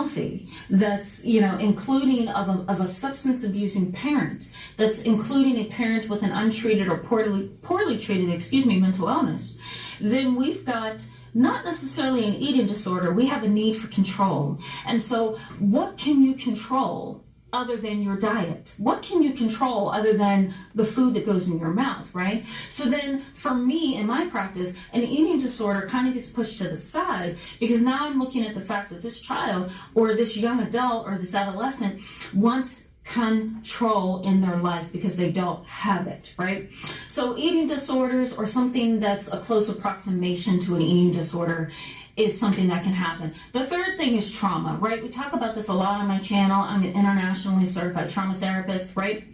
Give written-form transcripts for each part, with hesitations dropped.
healthy, that's, including of a substance abusing parent, that's including a parent with an untreated or poorly treated, mental illness, then we've got not necessarily an eating disorder, we have a need for control. And so what can you control other than your diet? What can you control other than the food that goes in your mouth, right? So then for me, in my practice, an eating disorder kind of gets pushed to the side, because now I'm looking at the fact that this child or this young adult or this adolescent wants control in their life because they don't have it, right? So eating disorders, or something that's a close approximation to an eating disorder, is something that can happen. The third thing is trauma, right? We talk about this a lot on my channel. I'm an internationally certified trauma therapist, right?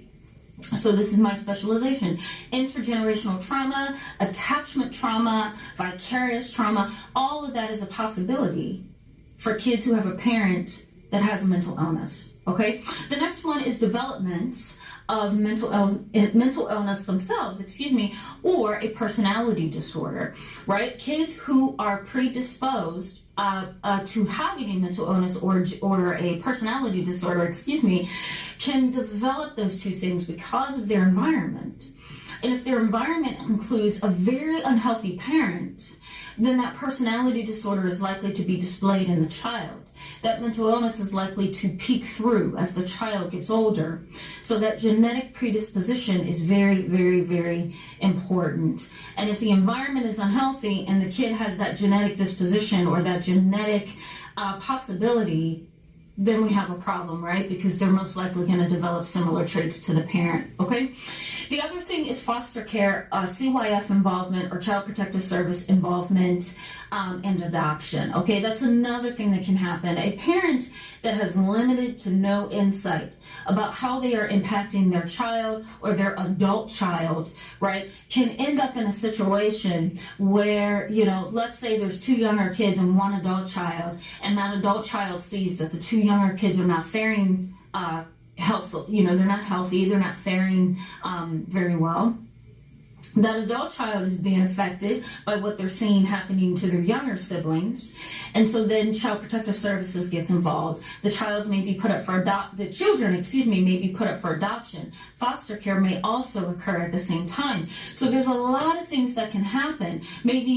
So this is my specialization. Intergenerational trauma, attachment trauma, vicarious trauma, all of that is a possibility for kids who have a parent that has a mental illness, okay? The next one is development of mental illness themselves, or a personality disorder, right? Kids who are predisposed to having a mental illness or a personality disorder, can develop those two things because of their environment. And if their environment includes a very unhealthy parent, then that personality disorder is likely to be displayed in the child. That mental illness is likely to peek through as the child gets older. So that genetic predisposition is very, very, very important. And if the environment is unhealthy and the kid has that genetic disposition or that genetic possibility, then we have a problem, right? Because they're most likely going to develop similar traits to the parent, okay? The other thing is foster care, CYF involvement, or Child Protective Service involvement, and adoption, okay? That's another thing that can happen. A parent that has limited to no insight about how they are impacting their child or their adult child, right, can end up in a situation where, let's say there's two younger kids and one adult child, and that adult child sees that the two younger kids are not faring healthful, they're not healthy, they're not faring very well. That adult child is being affected by what they're seeing happening to their younger siblings, and so then Child Protective Services gets involved. The children may be put up for adoption. Foster care may also occur at the same time. So there's a lot of things that can happen. Maybe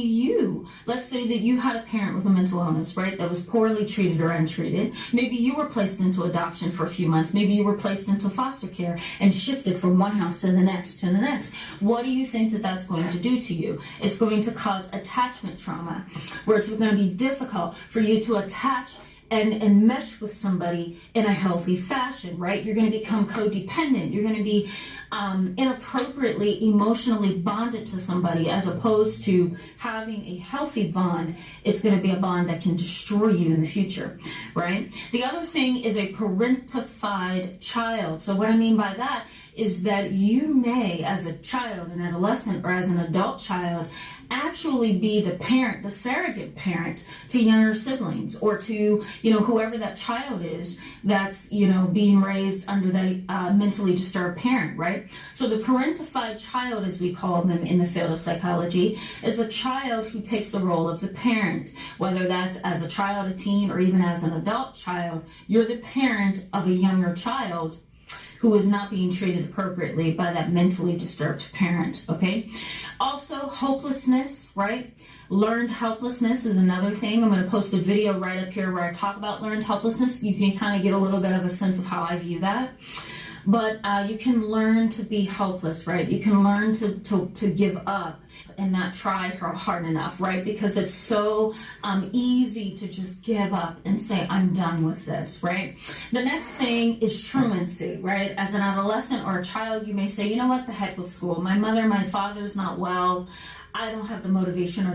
let's say that you had a parent with a mental illness, right, that was poorly treated or untreated. Maybe you were placed into adoption for a few months. Maybe you were placed into foster care and shifted from one house to the next to the next. What do you think that's going to do to you? It's going to cause attachment trauma, where it's going to be difficult for you to attach and mesh with somebody in a healthy fashion, right? You're going to become codependent. You're going to be inappropriately emotionally bonded to somebody, as opposed to having a healthy bond. It's going to be a bond that can destroy you in the future, right? The other thing is a parentified child. So what I mean by that is that you may, as a child, an adolescent, or as an adult child, actually be the parent, the surrogate parent to younger siblings, or to, whoever that child is that's, being raised under that mentally disturbed parent, right? So the parentified child, as we call them in the field of psychology, is a child who takes the role of the parent, whether that's as a child, a teen, or even as an adult child. You're the parent of a younger child who is not being treated appropriately by that mentally disturbed parent, okay? Also, hopelessness, right? Learned helplessness is another thing. I'm going to post a video right up here where I talk about learned helplessness. You can kind of get a little bit of a sense of how I view that. But you can learn to be helpless, right? You can learn to give up and not try hard enough, right? Because it's so easy to just give up and say, I'm done with this, right? The next thing is truancy, right? As an adolescent or a child, you may say, you know what, the heck with school. My father's not well. I don't have the motivation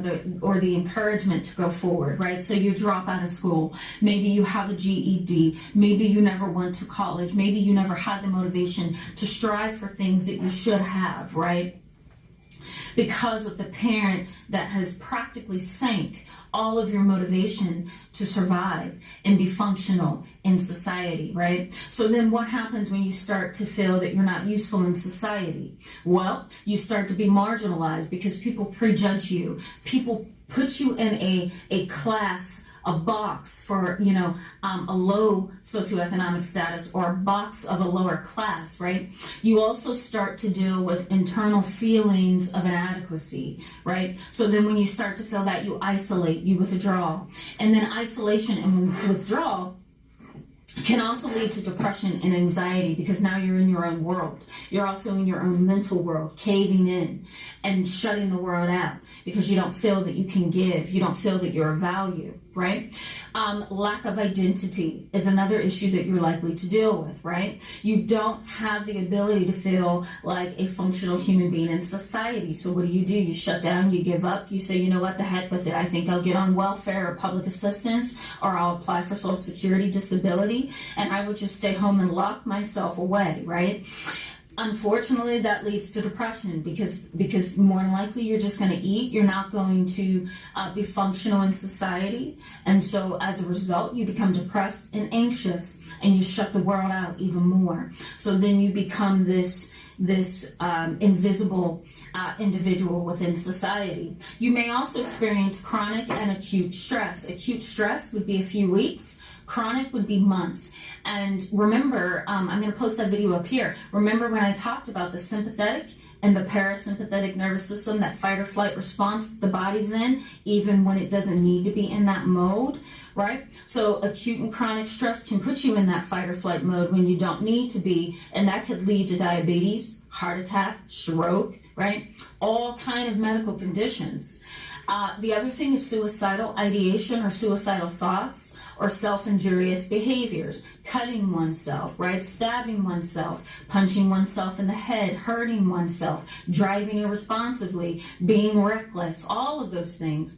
or the encouragement to go forward, right? So you drop out of school. Maybe you have a GED. Maybe you never went to college. Maybe you never had the motivation to strive for things that you should have, right? Because of the parent that has practically sank all of your motivation to survive and be functional in society, right? So then what happens when you start to feel that you're not useful in society? Well, you start to be marginalized because people prejudge you. People put you in a class a box for, a low socioeconomic status or a box of a lower class, right? You also start to deal with internal feelings of inadequacy, right? So then when you start to feel that, you isolate, you withdraw. And then isolation and withdrawal can also lead to depression and anxiety, because now you're in your own world. You're also in your own mental world, caving in and shutting the world out because you don't feel that you can give. You don't feel that you're of value, right? Lack of identity is another issue that you're likely to deal with, right? You don't have the ability to feel like a functional human being in society. So what do? You shut down, you give up, you say, you know what, the heck with it. I think I'll get on welfare or public assistance, or I'll apply for Social Security disability, and I would just stay home and lock myself away, right? Unfortunately, that leads to depression because more than likely you're just going to eat. You're not going to be functional in society. And so as a result, you become depressed and anxious, and you shut the world out even more. So then you become this invisible individual within society. You may also experience chronic and acute stress. Acute stress would be a few weeks. Chronic would be months. And remember, I'm going to post that video up here. Remember when I talked about the sympathetic and the parasympathetic nervous system, that fight or flight response the body's in, even when it doesn't need to be in that mode, right? So acute and chronic stress can put you in that fight or flight mode when you don't need to be, and that could lead to diabetes, heart attack, stroke, right? All kind of medical conditions. The other thing is suicidal ideation or suicidal thoughts or self-injurious behaviors, cutting oneself, right? Stabbing oneself, punching oneself in the head, hurting oneself, driving irresponsibly, being reckless, all of those things.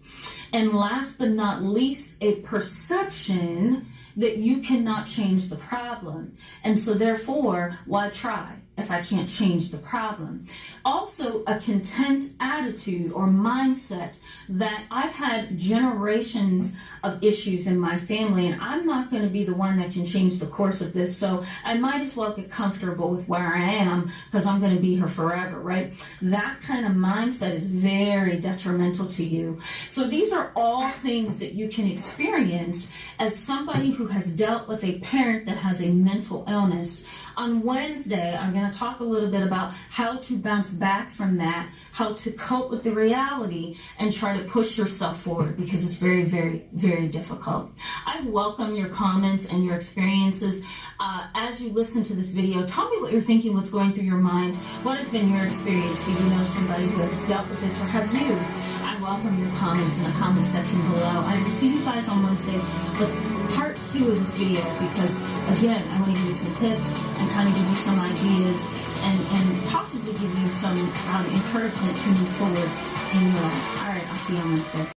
And last but not least, a perception that you cannot change the problem. And so therefore, why try if I can't change the problem? Also, a content attitude or mindset that I've had generations of issues in my family, and I'm not going to be the one that can change the course of this, so I might as well get comfortable with where I am because I'm going to be here forever, right? That kind of mindset is very detrimental to you. So these are all things that you can experience as somebody who has dealt with a parent that has a mental illness. On Wednesday, I'm going to talk a little bit about how to bounce back from that, how to cope with the reality, and try to push yourself forward, because it's very, very, very difficult. I welcome your comments and your experiences. As you listen to this video, tell me what you're thinking, what's going through your mind, what has been your experience. Do you know somebody who has dealt with this, or have you? I welcome your comments in the comment section below. I will see you guys on Wednesday with part 2 of this video, because again, I want to give you some tips and kind of give you some ideas and possibly give you some encouragement to move forward in your life. All right, I'll see you on Wednesday.